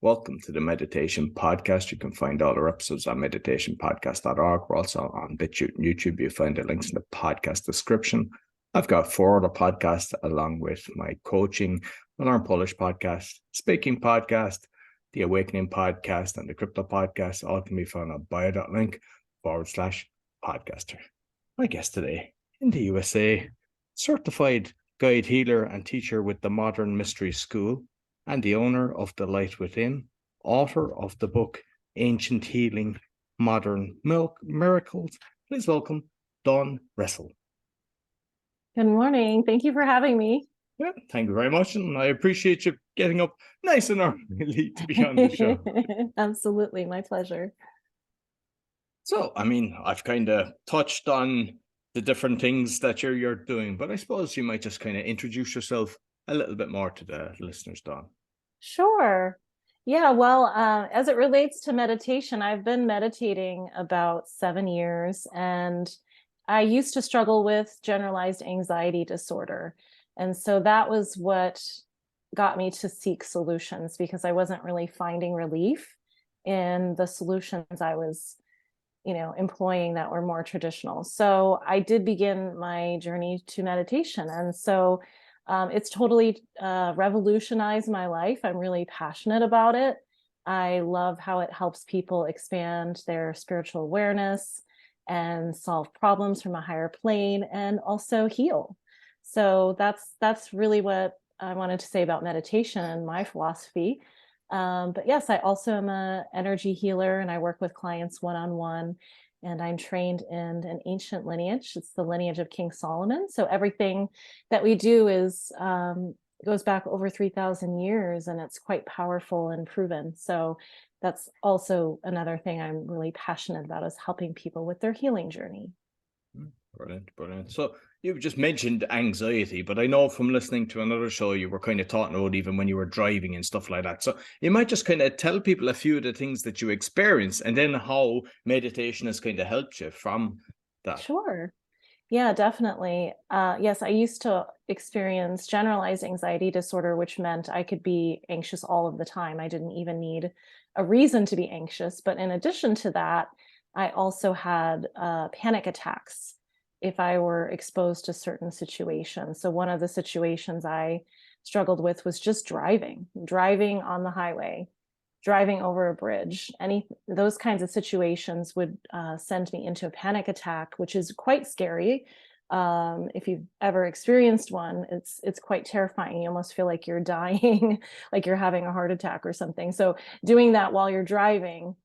Welcome to the Meditation Podcast. You can find all our episodes on meditationpodcast.org. We're also on BitChute and YouTube. You'll find the links in the podcast description. I've got 4 other podcasts along with my coaching, the Learn Polish podcast, speaking podcast, the Awakening podcast, and the Crypto podcast. All can be found on bio.link/podcaster. My guest today in the USA, certified guide healer and teacher with the Modern Mystery School, and the owner of The Light Within, author of the book Ancient Healing, Modern Miracles. Please welcome Dawn Ressel. Good morning. Thank you for having me. Yeah, thank you very much. And I appreciate you getting up nice and early to be on the show. Absolutely. My pleasure. So, I've kind of touched on the different things that you're doing, but I suppose you might just kind of introduce yourself a little bit more to the listeners, Dawn. Sure. Yeah, well, as it relates to meditation, I've been meditating about 7 years, and I used to struggle with generalized anxiety disorder. And so that was what got me to seek solutions, because I wasn't really finding relief in the solutions I was employing that were more traditional. So I did begin my journey to meditation. And so it's totally revolutionized my life. I'm really passionate about it. I love how it helps people expand their spiritual awareness and solve problems from a higher plane and also heal. So that's really what I wanted to say about meditation and my philosophy. But yes, I also am an energy healer, and I work with clients one-on-one, and I'm trained in an ancient lineage. It's the lineage of King Solomon. So everything that we do goes back over 3,000 years, and it's quite powerful and proven. So that's also another thing I'm really passionate about, is helping people with their healing journey. Brilliant. So you've just mentioned anxiety, but I know from listening to another show, you were kind of talking about even when you were driving and stuff like that. So you might just kind of tell people a few of the things that you experience, and then how meditation has kind of helped you from that. Sure. Yeah, definitely. Yes, I used to experience generalized anxiety disorder, which meant I could be anxious all of the time. I didn't even need a reason to be anxious. But in addition to that, I also had panic attacks if I were exposed to certain situations. So one of the situations I struggled with was just driving on the highway, driving over a bridge. Those kinds of situations would send me into a panic attack, which is quite scary. If you've ever experienced one, it's quite terrifying. You almost feel like you're dying, like you're having a heart attack or something. So doing that while you're driving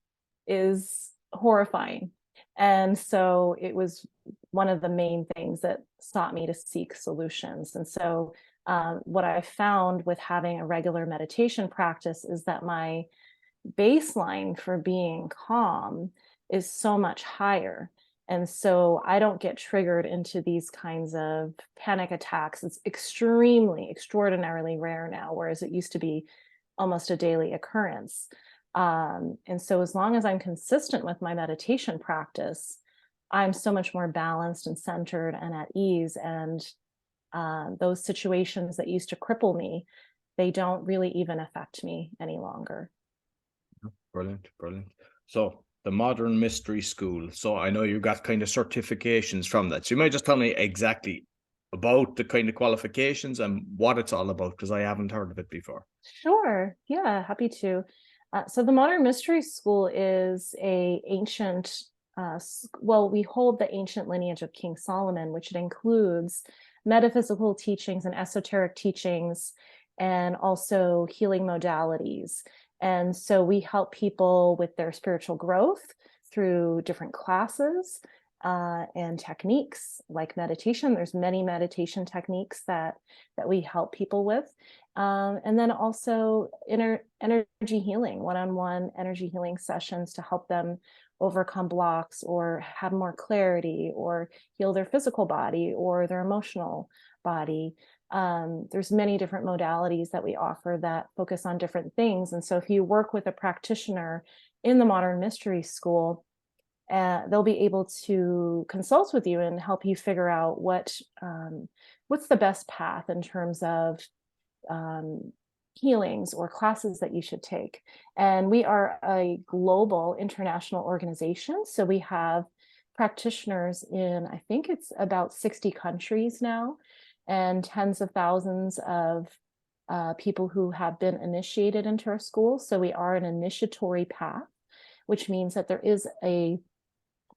is horrifying. And so it was one of the main things that sought me to seek solutions. And so what I found with having a regular meditation practice is that my baseline for being calm is so much higher. And so I don't get triggered into these kinds of panic attacks. It's extraordinarily rare now, whereas it used to be almost a daily occurrence. And so as long as I'm consistent with my meditation practice, I'm so much more balanced and centered and at ease. And those situations that used to cripple me, they don't really even affect me any longer. Brilliant. So the Modern Mystery School. So I know you got kind of certifications from that. So you might just tell me exactly about the kind of qualifications and what it's all about, because I haven't heard of it before. Sure. Yeah, happy to. So the Modern Mystery School is a ancient, we hold the ancient lineage of King Solomon, which includes metaphysical teachings and esoteric teachings, and also healing modalities. And so we help people with their spiritual growth through different classes and techniques like meditation. There's many meditation techniques that we help people with. And then also energy healing, one-on-one energy healing sessions to help them overcome blocks or have more clarity or heal their physical body or their emotional body. There's many different modalities that we offer that focus on different things. And so if you work with a practitioner in the Modern Mystery School, they'll be able to consult with you and help you figure out what's the best path in terms of healings or classes that you should take. And we are a global international organization. So we have practitioners in, I think it's about 60 countries now, and tens of thousands of people who have been initiated into our school. So we are an initiatory path, which means that there is a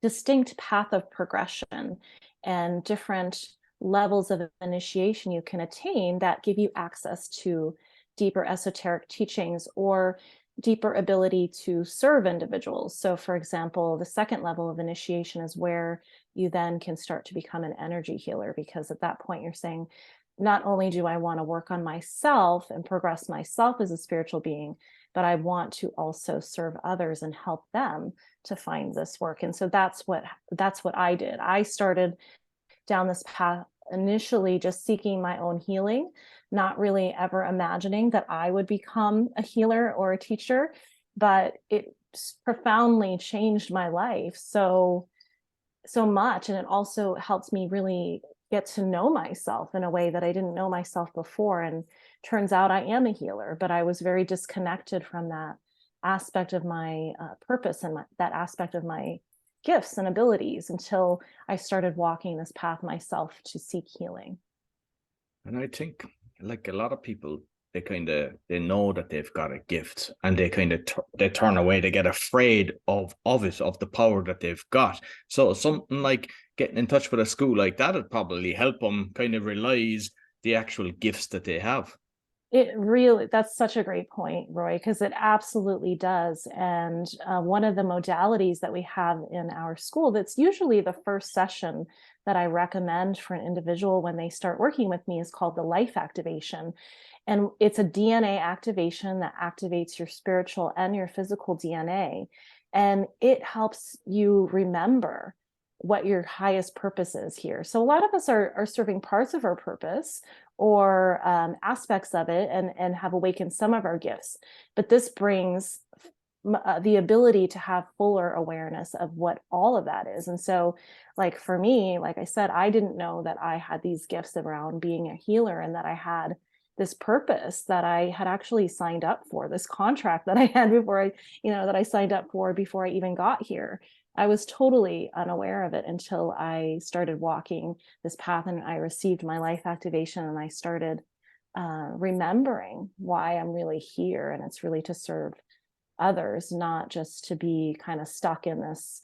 distinct path of progression and different levels of initiation you can attain that give you access to deeper esoteric teachings or deeper ability to serve individuals. So for example, the second level of initiation is where you then can start to become an energy healer, because at that point you're saying, not only do I want to work on myself and progress myself as a spiritual being, but I want to also serve others and help them to find this work. And so that's what I did. I started down this path initially just seeking my own healing, not really ever imagining that I would become a healer or a teacher, but it profoundly changed my life so much. And it also helped me really get to know myself in a way that I didn't know myself before. And turns out I am a healer, but I was very disconnected from that aspect of my purpose and that aspect of my gifts and abilities until I started walking this path myself to seek healing. And I think, like a lot of people, they know that they've got a gift, and they they turn away. They get afraid of it, of the power that they've got. So something like getting in touch with a school like that would probably help them kind of realize the actual gifts that they have. That's such a great point, Roy, because it absolutely does. And one of the modalities that we have in our school, that's usually the first session that I recommend for an individual when they start working with me, is called the life activation. And it's a DNA activation that activates your spiritual and your physical DNA. And it helps you remember what your highest purpose is here. So a lot of us are serving parts of our purpose or aspects of it and have awakened some of our gifts. But this brings the ability to have fuller awareness of what all of that is. And so, like for me, like I said, I didn't know that I had these gifts around being a healer and that I had this purpose that I had actually signed up for, this contract that I had that I signed up for before I even got here. I was totally unaware of it until I started walking this path and I received my life activation, and I started remembering why I'm really here. And it's really to serve others, not just to be kind of stuck in this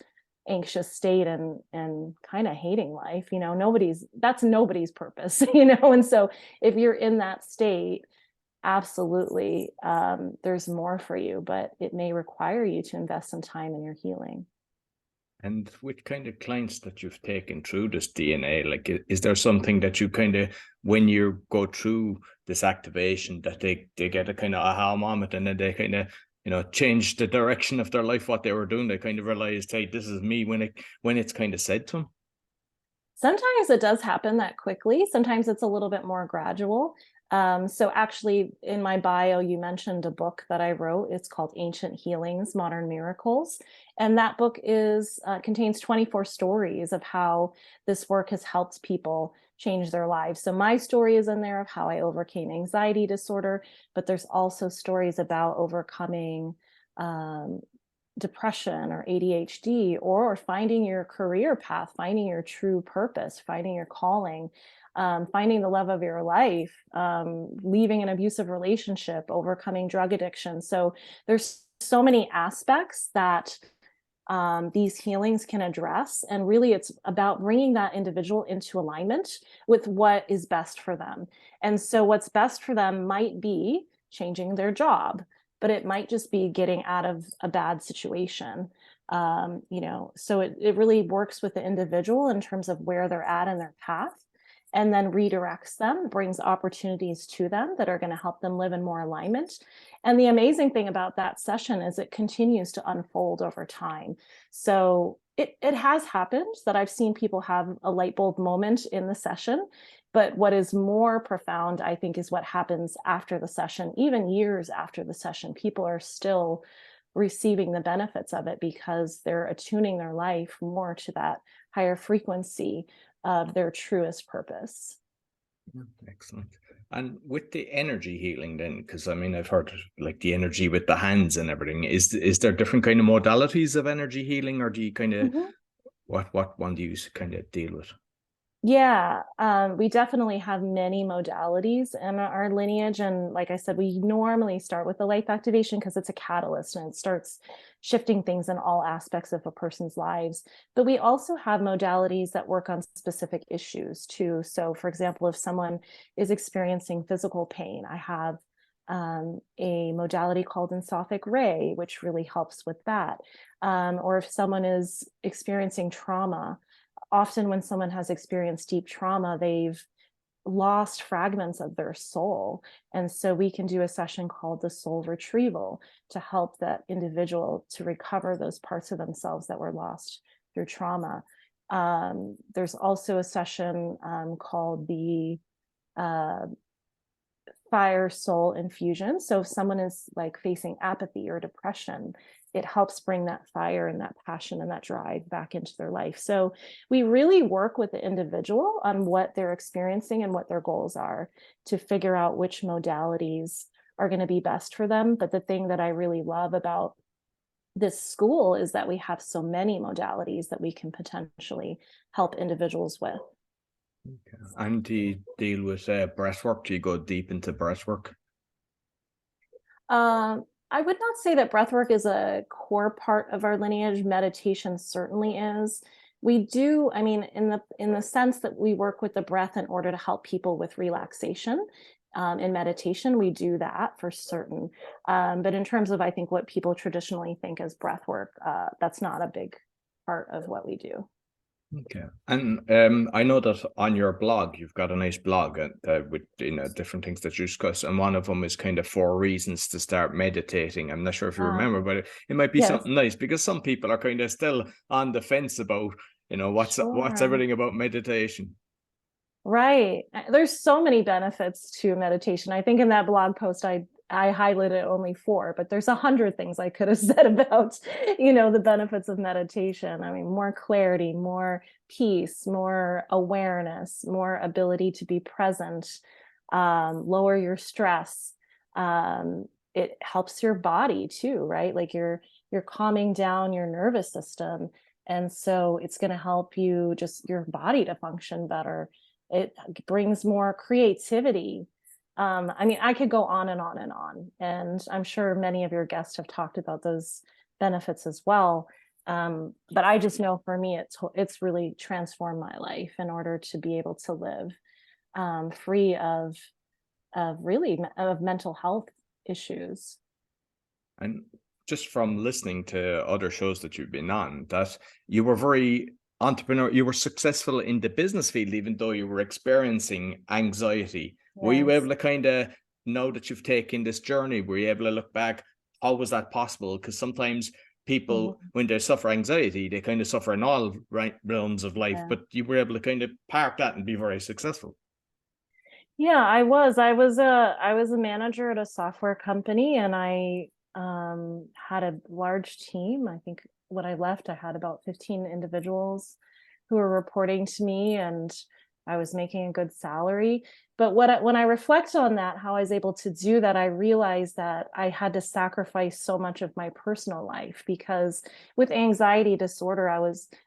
anxious state and kind of hating life. That's nobody's purpose, And so if you're in that state, absolutely, there's more for you, but it may require you to invest some time in your healing. And with kind of clients that you've taken through this DNA, like, is there something that you kind of, when you go through this activation, that they get a kind of aha moment, and then they kind of, change the direction of their life, what they were doing? They kind of realized, hey, this is me, when it's kind of said to them? Sometimes it does happen that quickly. Sometimes it's a little bit more gradual. So actually, in my bio, you mentioned a book that I wrote. It's called Ancient Healings, Modern Miracles. And that book contains 24 stories of how this work has helped people change their lives. So my story is in there of how I overcame anxiety disorder, but there's also stories about overcoming depression or ADHD, or finding your career path, finding your true purpose, finding your calling, finding the love of your life, leaving an abusive relationship, overcoming drug addiction. So there's so many aspects that these healings can address. And really, it's about bringing that individual into alignment with what is best for them. And so what's best for them might be changing their job, but it might just be getting out of a bad situation. So it really works with the individual in terms of where they're at in their path, and then redirects them, brings opportunities to them that are going to help them live in more alignment. And the amazing thing about that session is it continues to unfold over time. So it has happened that I've seen people have a light bulb moment in the session. But what is more profound, I think, is what happens after the session. Even years after the session, people are still receiving the benefits of it because they're attuning their life more to that higher frequency of their truest purpose. Excellent. And with the energy healing then, because I mean, I've heard like the energy with the hands and everything. Is there different kind of modalities of energy healing, or do you kind of Mhm. what one do you kind of deal with? Yeah, we definitely have many modalities in our lineage. And like I said, we normally start with the life activation because it's a catalyst and it starts shifting things in all aspects of a person's lives. But we also have modalities that work on specific issues too. So, for example, if someone is experiencing physical pain, I have a modality called Insophic Ray, which really helps with that. Or if someone is experiencing trauma, often when someone has experienced deep trauma, they've lost fragments of their soul. And so we can do a session called the soul retrieval to help that individual to recover those parts of themselves that were lost through trauma. There's also a session called the uh, fire soul infusion. So if someone is like facing apathy or depression, it helps bring that fire and that passion and that drive back into their life. So we really work with the individual on what they're experiencing and what their goals are to figure out which modalities are going to be best for them. But the thing that I really love about this school is that we have so many modalities that we can potentially help individuals with. Okay. And do you deal with breath work? Do you go deep into breath work? I would not say that breath work is a core part of our lineage. Meditation certainly is. We do, I mean, in the sense that we work with the breath in order to help people with relaxation. In meditation, we do that for certain. But in terms of, I think, what people traditionally think as breath work, that's not a big part of what we do. Okay. And I know that on your blog, you've got a nice blog with different things that you discuss, and one of them is kind of 4 reasons to start meditating. I'm not sure if you Uh, remember, but it might be yes, something nice because some people are kind of still on the fence about, what's sure. everything about meditation. Right. There's so many benefits to meditation. I think in that blog post, I highlighted only four, but there's 100 things I could have said about, the benefits of meditation. I mean, more clarity, more peace, more awareness, more ability to be present, lower your stress. It helps your body too, right? Like you're calming down your nervous system. And so it's going to help you just your body to function better. It brings more creativity. I mean, I could go on and on and on, and I'm sure many of your guests have talked about those benefits as well. But I just know for me, it's really transformed my life in order to be able to live free of really of mental health issues. And just from listening to other shows that you've been on, that you were very entrepreneur, you were successful in the business field, even though you were experiencing anxiety. Were you able Yes. to kind of, now that you've taken this journey, were you able to look back? How was that possible? Because sometimes people, Mhm. when they suffer anxiety, they kind of suffer in all realms of life, Yeah. but you were able to kind of park that and be very successful. Yeah, I was. I was a manager at a software company, and I had a large team. I think when I left, I had about 15 individuals who were reporting to me, and I was making a good salary. But when I reflect on that, how I was able to do that, I realized that I had to sacrifice so much of my personal life because with anxiety disorder,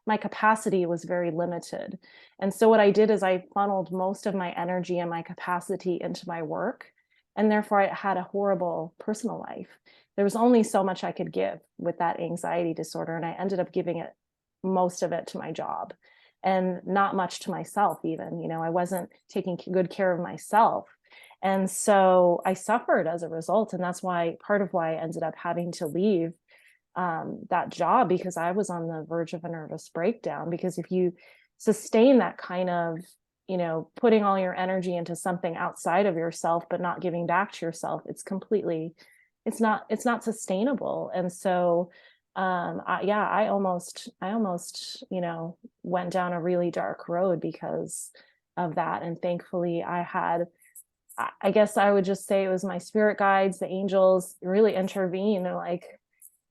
my capacity was very limited. And so what I did is I funneled most of my energy and my capacity into my work. And therefore, I had a horrible personal life. There was only so much I could give with that anxiety disorder. And I ended up giving it most of it to my job and not much to myself, even. I wasn't taking good care of myself. And so I suffered as a result. And that's part of why I ended up having to leave that job because I was on the verge of a nervous breakdown. Because if you sustain that kind of, putting all your energy into something outside of yourself, but not giving back to yourself, it's not sustainable. And so, I almost, went down a really dark road because of that. And thankfully I guess I would just say it was my spirit guides, the angels really intervened. They're like,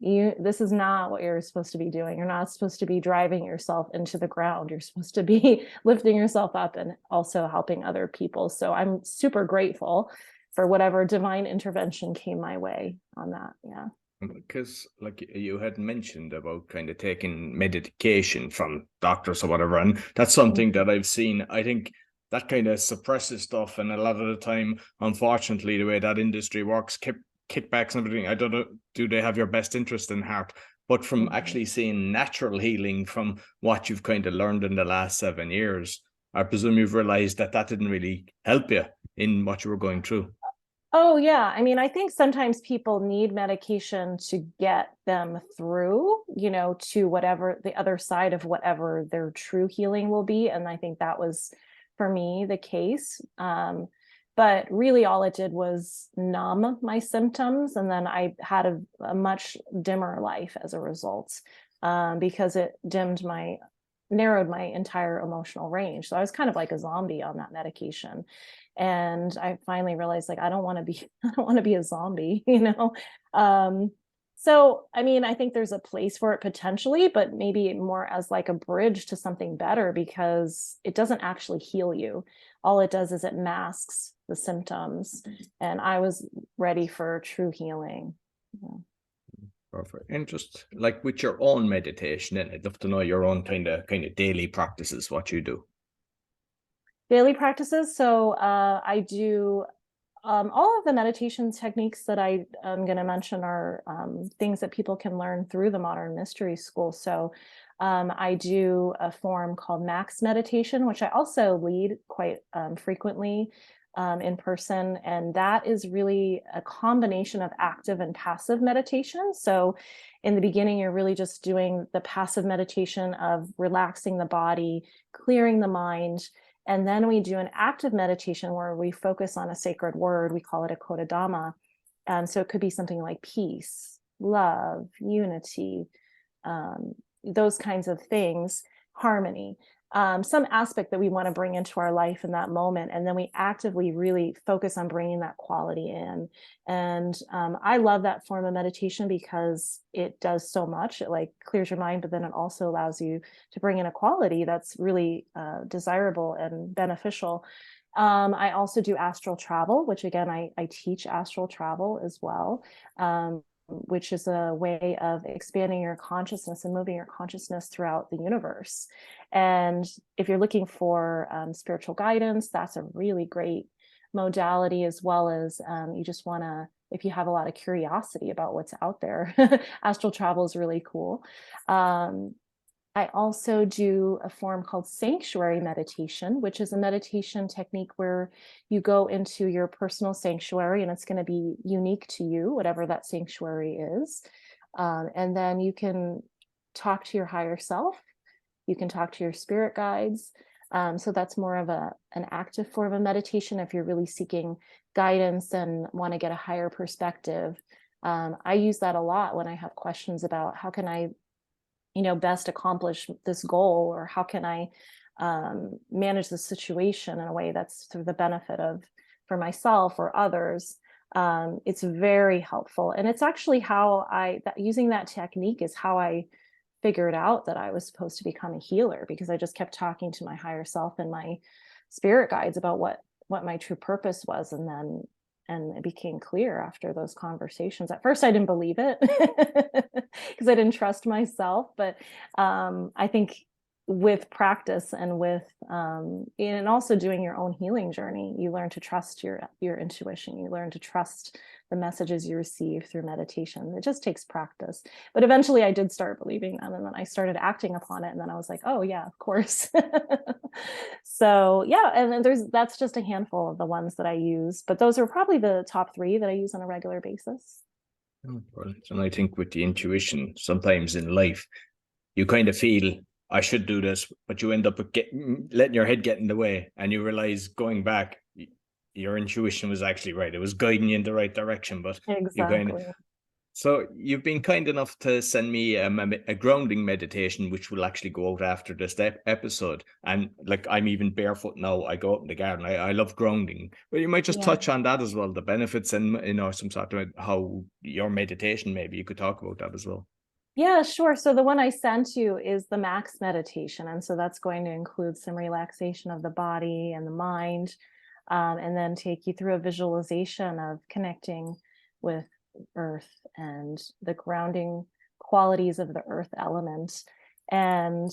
this is not what you're supposed to be doing. You're not supposed to be driving yourself into the ground. You're supposed to be lifting yourself up and also helping other people. So I'm super grateful for whatever divine intervention came my way on that. Yeah. Because like you had mentioned about kind of taking medication from doctors or whatever, and that's something that I've seen. I think that kind of suppresses stuff, and a lot of the time, unfortunately, the way that industry works, kickbacks and everything, I don't know, do they have your best interest in heart? But from actually seeing natural healing from what you've kind of learned in the last 7 years, I presume you've realized that that didn't really help you in what you were going through. Oh, yeah. I mean, I think sometimes people need medication to get them through, to whatever the other side of whatever their true healing will be. And I think that was, for me, the case. But really all it did was numb my symptoms. And then I had a much dimmer life as a result, because it narrowed my entire emotional range. So I was kind of like a zombie on that medication. And I finally realized, like, I don't want to be a zombie, So, I mean, I think there's a place for it potentially, but maybe more as like a bridge to something better, because it doesn't actually heal you. All it does is it masks the symptoms. And I was ready for true healing. Yeah. Perfect. And just like with your own meditation, and I'd love to know your own kind of daily practices, what you do. Daily practices. So I do all of the meditation techniques that I am going to mention are things that people can learn through the Modern Mystery School. So I do a form called Max Meditation, which I also lead quite frequently in person. And that is really a combination of active and passive meditation. So in the beginning, you're really just doing the passive meditation of relaxing the body, clearing the mind. And then we do an active meditation where we focus on a sacred word. We call it a kodadama. So it could be something like peace, love, unity, those kinds of things, harmony, some aspect that we want to bring into our life in that moment. And then we actively really focus on bringing that quality in. And I love that form of meditation because it does so much. It like clears your mind, but then it also allows you to bring in a quality that's really desirable and beneficial. I also do astral travel, which again, I teach astral travel as well. Which is a way of expanding your consciousness and moving your consciousness throughout the universe. And if you're looking for spiritual guidance, that's a really great modality, as well as you just want to, if you have a lot of curiosity about what's out there, astral travel is really cool. I also do a form called sanctuary meditation, which is a meditation technique where you go into your personal sanctuary, and it's going to be unique to you, whatever that sanctuary is. And then you can talk to your higher self. You can talk to your spirit guides. So that's more of an active form of meditation if you're really seeking guidance and want to get a higher perspective. I use that a lot when I have questions about how can I best accomplish this goal, or how can I manage the situation in a way that's to the benefit for myself or others. It's very helpful. And it's actually how using that technique is how I figured out that I was supposed to become a healer, because I just kept talking to my higher self and my spirit guides about what my true purpose was. And it became clear after those conversations. At first, I didn't believe it because I didn't trust myself. But I think with practice and and also doing your own healing journey, you learn to trust your intuition. You learn to trust the messages you receive through meditation. It just takes practice. But eventually I did start believing them, and then I started acting upon it. And then I was like, oh yeah, of course. So yeah, and then that's just a handful of the ones that I use, but those are probably the top 3 that I use on a regular basis. Oh, brilliant. And I think with the intuition, sometimes in life, you kind of feel I should do this, but you end up letting your head get in the way, and you realize going back, your intuition was actually right. It was guiding you in the right direction, but Exactly. So you've been kind enough to send me a grounding meditation, which will actually go out after this episode. And like, I'm even barefoot now. I go out in the garden. I love grounding. But you might just Yeah. touch on that as well, the benefits and, some sort of how your meditation, maybe you could talk about that as well. Yeah, sure. So the one I sent you is the max meditation. And so that's going to include some relaxation of the body and the mind, and then take you through a visualization of connecting with earth and the grounding qualities of the earth element. And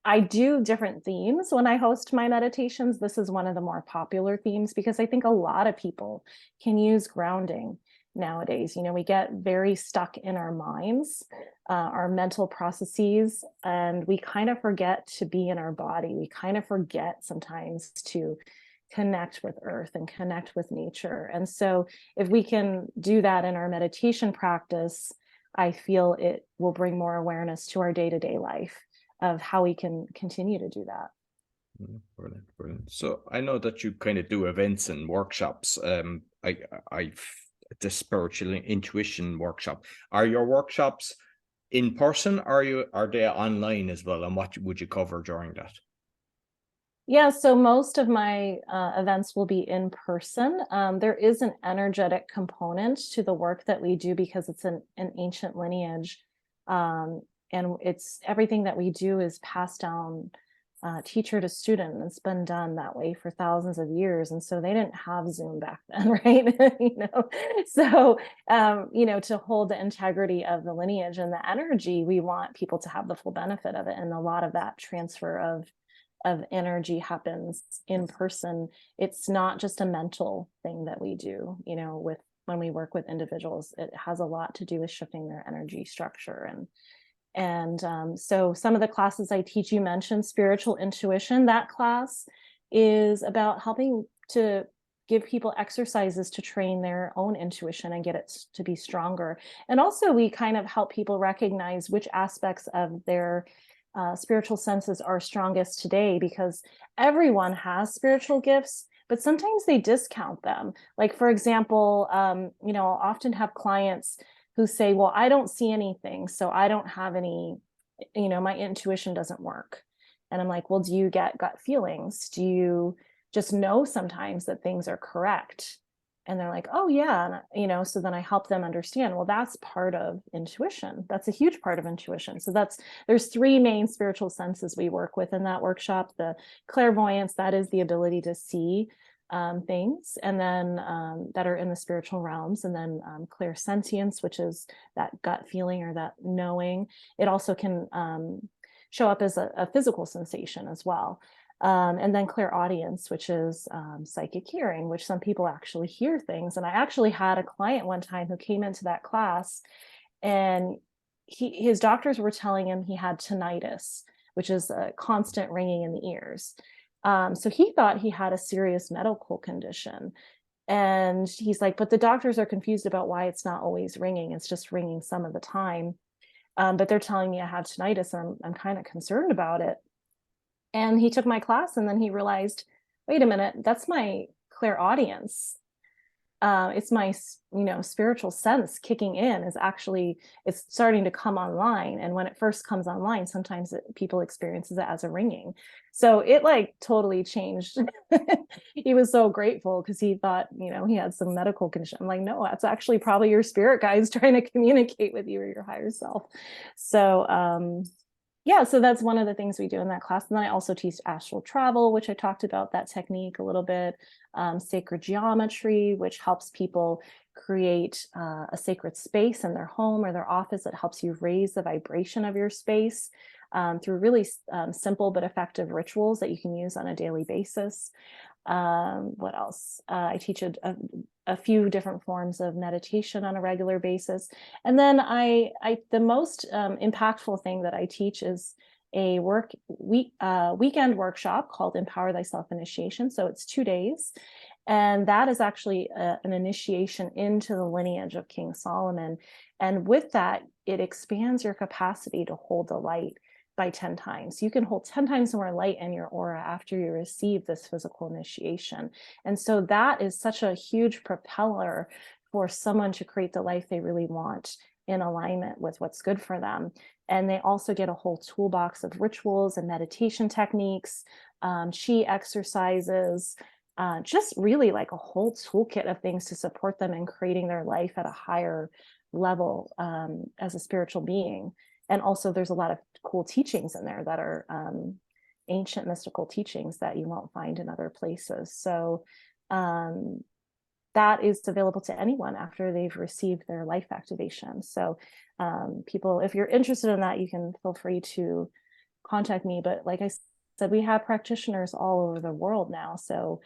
I do different themes when I host my meditations. This is one of the more popular themes because I think a lot of people can use grounding nowadays. We get very stuck in our minds, our mental processes, and we kind of forget to be in our body. We kind of forget sometimes to connect with earth and connect with nature. And so if we can do that in our meditation practice, I feel it will bring more awareness to our day-to-day life of how we can continue to do that. Brilliant, brilliant. So I know that you kind of do events and workshops. I the spiritual intuition workshop. Are your workshops in person, or are they online as well? And what would you cover during that? Yeah, so most of my events will be in person. There is an energetic component to the work that we do because it's an ancient lineage. And it's everything that we do is passed down teacher to student. And it's been done that way for thousands of years. And so they didn't have Zoom back then, right? So, to hold the integrity of the lineage and the energy, we want people to have the full benefit of it. And a lot of that transfer of energy happens in person. It's not just a mental thing that we do, with when we work with individuals. It has a lot to do with shifting their energy structure. And so some of the classes I teach, you mentioned spiritual intuition. That class is about helping to give people exercises to train their own intuition and get it to be stronger. And also we kind of help people recognize which aspects of their spiritual senses are strongest today, because everyone has spiritual gifts, but sometimes they discount them. Like, for example, I'll often have clients who say, well, I don't see anything, so I don't have any, my intuition doesn't work. And I'm like, well, do you get gut feelings? Do you just know sometimes that things are correct? And they're like, oh yeah. And, so then I help them understand, well, that's part of intuition. That's a huge part of intuition. So there's three main spiritual senses we work with in that workshop. The clairvoyance, that is the ability to see things, and then that are in the spiritual realms, and then clairsentience, which is that gut feeling or that knowing. It also can show up as a physical sensation as well. And then clairaudience, which is psychic hearing, which some people actually hear things. And I actually had a client one time who came into that class, and his doctors were telling him he had tinnitus, which is a constant ringing in the ears. So he thought he had a serious medical condition. And he's like, but the doctors are confused about why it's not always ringing. It's just ringing some of the time. But they're telling me I have tinnitus, and I'm kind of concerned about it. And he took my class, and then he realized, wait a minute, that's my clairaudience. It's my, spiritual sense kicking in. It's starting to come online. And when it first comes online, sometimes people experiences it as a ringing. So it like totally changed. He was so grateful because he thought, he had some medical condition. I'm like, no, that's actually probably your spirit guides trying to communicate with you or your higher self. So, yeah, so that's one of the things we do in that class. And then I also teach astral travel, which I talked about that technique a little bit, sacred geometry, which helps people create a sacred space in their home or their office. It helps you raise the vibration of your space through really simple but effective rituals that you can use on a daily basis. What else? I teach a few different forms of meditation on a regular basis. And then the most impactful thing that I teach is a weekend workshop called Empower Thyself Initiation. So it's 2 days. And that is actually an initiation into the lineage of King Solomon. And with that, it expands your capacity to hold the light by 10 times. You can hold 10 times more light in your aura after you receive this physical initiation. And so that is such a huge propeller for someone to create the life they really want in alignment with what's good for them. And they also get a whole toolbox of rituals and meditation techniques, chi exercises, just really like a whole toolkit of things to support them in creating their life at a higher level as a spiritual being. And also there's a lot of cool teachings in there that are ancient mystical teachings that you won't find in other places. So that is available to anyone after they've received their life activation. So people, if you're interested in that, you can feel free to contact me. But like I said, we have practitioners all over the world now. So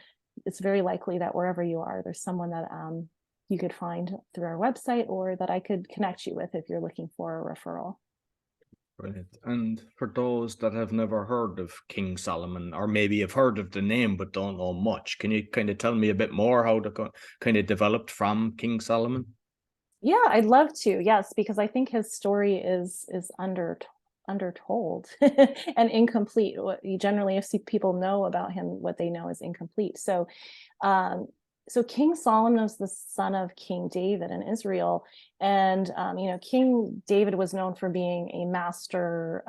it's very likely that wherever you are, there's someone that you could find through our website, or that I could connect you with if you're looking for a referral. Brilliant. And for those that have never heard of King Solomon, or maybe have heard of the name but don't know much, can you kind of tell me a bit more how the kind of developed from King Solomon? Yeah, I'd love to. Yes, because I think his story is undertold and incomplete. What you generally, if people know about him, what they know is incomplete. So so King Solomon was the son of King David in Israel. And King David was known for being a master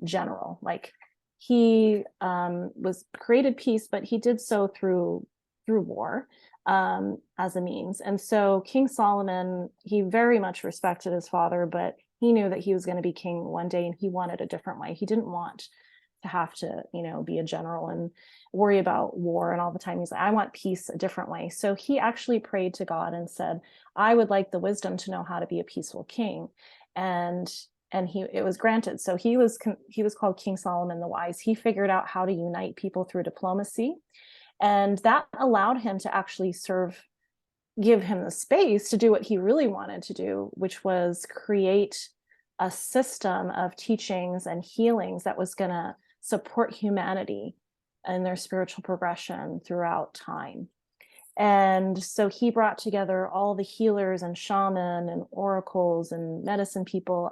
general. Like he was created peace, but he did so through war as a means. And so King Solomon, he very much respected his father, but he knew that he was going to be king one day, and he wanted a different way. He didn't want to have to, be a general and worry about war and all the time. He's like, I want peace a different way. So he actually prayed to God and said, I would like the wisdom to know how to be a peaceful king. And it was granted. So he was called King Solomon the Wise. He figured out how to unite people through diplomacy. And that allowed him to actually give him the space to do what he really wanted to do, which was create a system of teachings and healings that was going to support humanity and their spiritual progression throughout time. And so he brought together all the healers and shaman and oracles and medicine people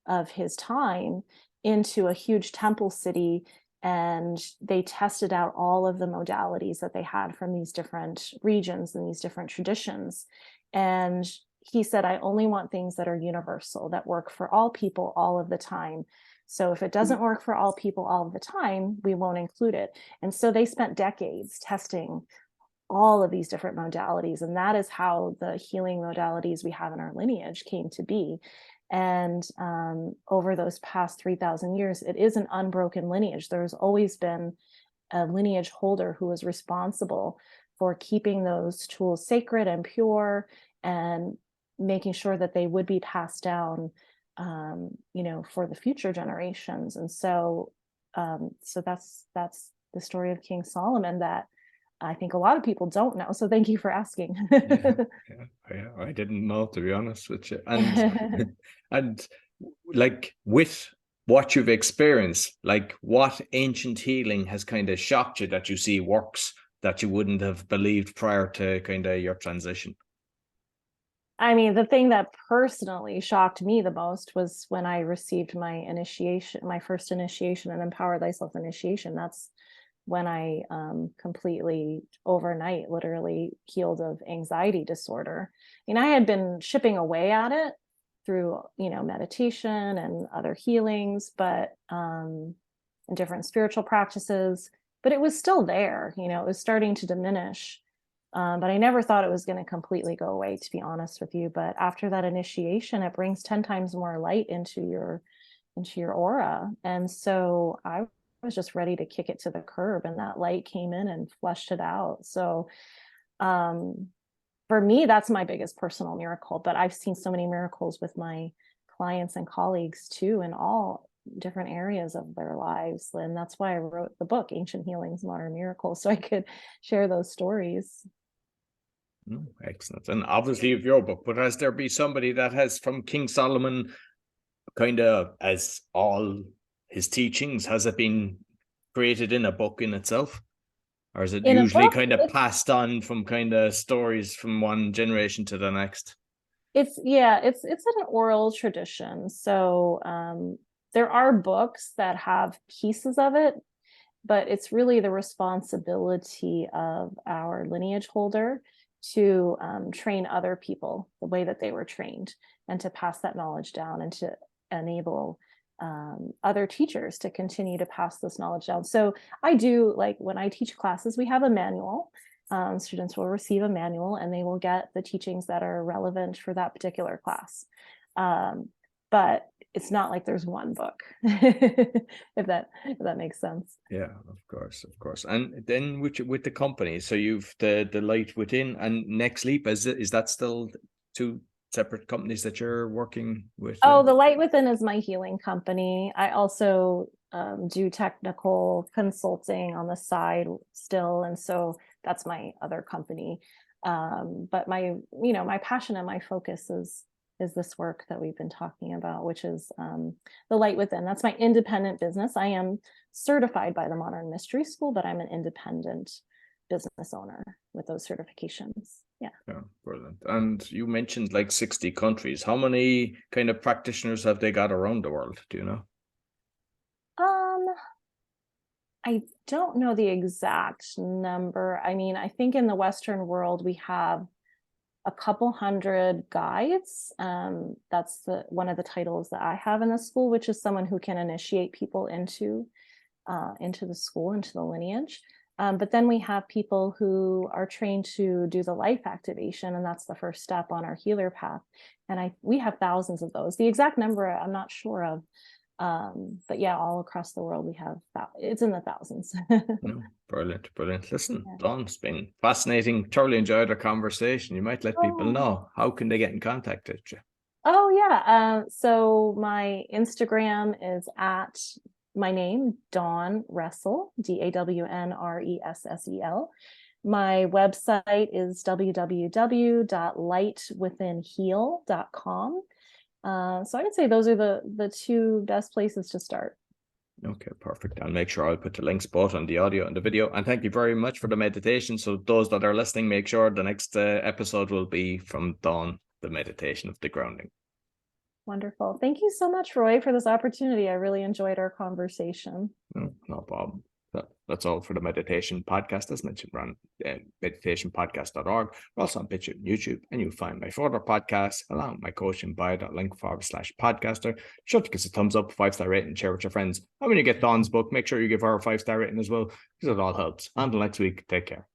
of his time into a huge temple city, and they tested out all of the modalities that they had from these different regions and these different traditions. And he said, I only want things that are universal, that work for all people all of the time. So if it doesn't work for all people all of the time, we won't include it. And so they spent decades testing all of these different modalities. And that is how the healing modalities we have in our lineage came to be. And over those past 3,000 years, it is an unbroken lineage. There's always been a lineage holder who is responsible for keeping those tools sacred and pure, and making sure that they would be passed down, for the future generations. And so that's the story of King Solomon that I think a lot of people don't know. So thank you for asking. Yeah, I didn't know, to be honest with you. And and like, with what you've experienced, like, what ancient healing has kind of shocked you that you see works that you wouldn't have believed prior to kind of your transition? I mean, the thing that personally shocked me the most was when I received my first initiation, and Empower Thyself initiation. That's when I completely overnight literally healed of anxiety disorder. I had been chipping away at it through, meditation and other healings, but and different spiritual practices, but it was still there. It was starting to diminish. But I never thought it was going to completely go away, to be honest with you. But after that initiation, it brings 10 times more light into your aura. And so I was just ready to kick it to the curb, and that light came in and flushed it out. So for me, that's my biggest personal miracle. But I've seen so many miracles with my clients and colleagues too, in all different areas of their lives. And that's why I wrote the book, Ancient Healings, Modern Miracles, so I could share those stories. Excellent. And obviously of your book, but has there be somebody that has, from King Solomon, kind of as all his teachings, has it been created in a book in itself? Or is it In a usually book, kind of passed on from kind of stories from one generation to the next? it's an oral tradition. So there are books that have pieces of it, but it's really the responsibility of our lineage holder to train other people the way that they were trained, and to pass that knowledge down, and to enable other teachers to continue to pass this knowledge down. So I do, like when I teach classes, we have a manual. Students will receive a manual, and they will get the teachings that are relevant for that particular class. But it's not like there's one book, if that makes sense. Yeah, of course. And then with the company, so you've the Light Within and Next Leap. Is that still two separate companies that you're working with? Oh, the Light Within is my healing company. I also do technical consulting on the side still, and so that's my other company. But my passion and my focus is this work that we've been talking about, which is the Light Within. That's my independent business. I am certified by the Modern Mystery School, but I'm an independent business owner with those certifications. Yeah, brilliant. And you mentioned like 60 countries. How many kind of practitioners have they got around the world? Do you know? I don't know the exact number. I mean, I think in the Western world, we have a couple hundred guides. That's one of the titles that I have in the school, which is someone who can initiate people into the school, into the lineage. But then we have people who are trained to do the life activation, and that's the first step on our healer path. And we have thousands of those. The exact number I'm not sure of, but yeah, all across the world we have it's in the thousands. Brilliant. Listen, Dawn, it's been fascinating. Thoroughly enjoyed our conversation. You might let people know, how can they get in contact with you? Oh yeah, so my Instagram is at my name, Dawn Ressel, DAWNRESSEL. My website is www.lightwithinheal.com. So I would say those are the two best places to start. Okay, perfect. I'll make sure I'll put the links both on the audio and the video. And thank you very much for the meditation. So those that are listening, make sure the next episode will be from Dawn, the meditation of the grounding. Wonderful. Thank you so much, Roy, for this opportunity. I really enjoyed our conversation. No problem. That's all for the meditation podcast. As mentioned, we're on meditationpodcast.org. We're also on BitChute and YouTube, and you'll find my further podcasts along with my coaching bio.link/podcaster. Sure to give us a thumbs up, 5-star rating, share with your friends. And when you get Dawn's book, make sure you give her a 5-star rating as well, because it all helps. Until next week, take care.